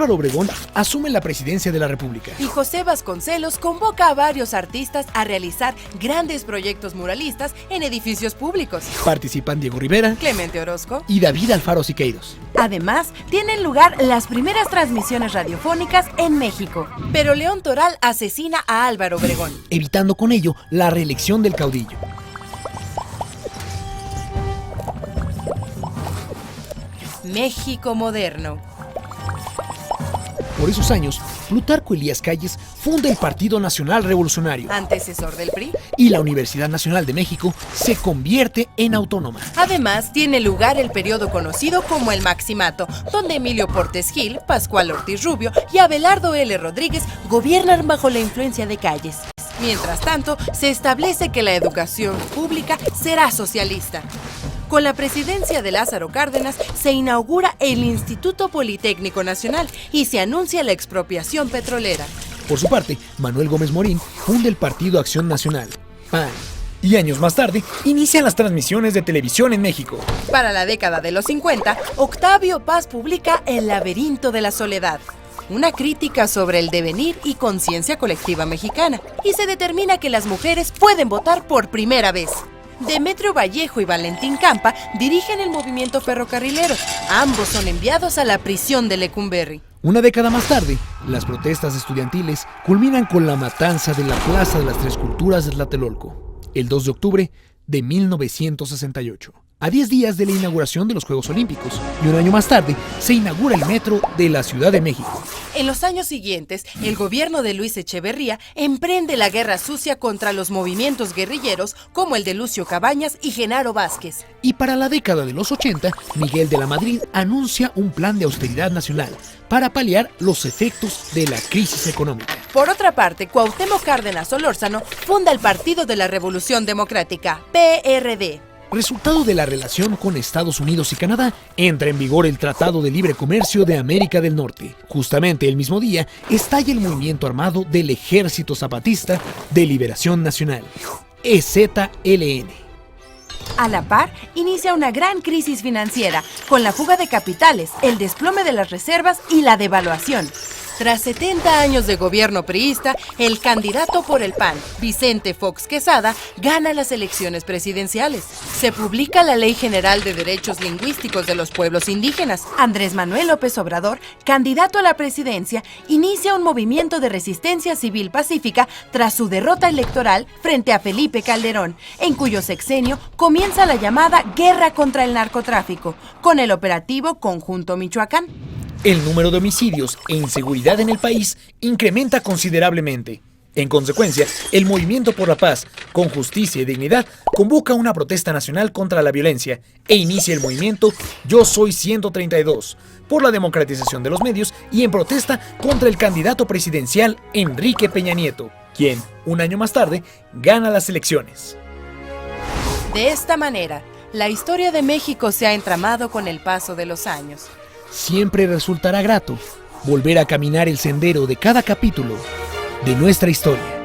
Álvaro Obregón asume la presidencia de la República. Y José Vasconcelos convoca a varios artistas a realizar grandes proyectos muralistas en edificios públicos. Participan Diego Rivera, Clemente Orozco y David Alfaro Siqueiros. Además, tienen lugar las primeras transmisiones radiofónicas en México. Pero León Toral asesina a Álvaro Obregón, evitando con ello la reelección del caudillo. México moderno. Por esos años, Plutarco Elías Calles funda el Partido Nacional Revolucionario, Antecesor del PRI. y la Universidad Nacional de México se convierte en autónoma. Además, tiene lugar el periodo conocido como el Maximato, donde Emilio Portes Gil, Pascual Ortiz Rubio y Abelardo L. Rodríguez gobiernan bajo la influencia de Calles. Mientras tanto, se establece que la educación pública será socialista. Con la presidencia de Lázaro Cárdenas se inaugura el Instituto Politécnico Nacional y se anuncia la expropiación petrolera. Por su parte, Manuel Gómez Morín funda el Partido Acción Nacional, PAN, y años más tarde inician las transmisiones de televisión en México. Para la década de los 50, Octavio Paz publica El laberinto de la soledad, una crítica sobre el devenir y conciencia colectiva mexicana, y se determina que las mujeres pueden votar por primera vez. Demetrio Vallejo y Valentín Campa dirigen el movimiento ferrocarrilero. Ambos son enviados a la prisión de Lecumberri. Una década más tarde, las protestas estudiantiles culminan con la matanza de la Plaza de las Tres Culturas de Tlatelolco, el 2 de octubre de 1968. A 10 días de la inauguración de los Juegos Olímpicos, y un año más tarde se inaugura el metro de la Ciudad de México. En los años siguientes, el gobierno de Luis Echeverría emprende la guerra sucia contra los movimientos guerrilleros como el de Lucio Cabañas y Genaro Vázquez. Y para la década de los 80, Miguel de la Madrid anuncia un plan de austeridad nacional para paliar los efectos de la crisis económica. Por otra parte, Cuauhtémoc Cárdenas Solórzano funda el Partido de la Revolución Democrática, PRD. Resultado de la relación con Estados Unidos y Canadá, entra en vigor el Tratado de Libre Comercio de América del Norte. Justamente el mismo día, estalla el movimiento armado del Ejército Zapatista de Liberación Nacional, EZLN. A la par, inicia una gran crisis financiera, con la fuga de capitales, el desplome de las reservas y la devaluación. Tras 70 años de gobierno priista, el candidato por el PAN, Vicente Fox Quesada, gana las elecciones presidenciales. Se publica la Ley General de Derechos Lingüísticos de los Pueblos Indígenas. Andrés Manuel López Obrador, candidato a la presidencia, inicia un movimiento de resistencia civil pacífica tras su derrota electoral frente a Felipe Calderón, en cuyo sexenio comienza la llamada Guerra contra el Narcotráfico, con el operativo Conjunto Michoacán. El número de homicidios e inseguridad en el país incrementa considerablemente. En consecuencia, el Movimiento por la Paz, con Justicia y Dignidad, convoca una protesta nacional contra la violencia e inicia el movimiento Yo Soy 132, por la democratización de los medios y en protesta contra el candidato presidencial Enrique Peña Nieto, quien, un año más tarde, gana las elecciones. De esta manera, la historia de México se ha entramado con el paso de los años. Siempre resultará grato volver a caminar el sendero de cada capítulo de nuestra historia.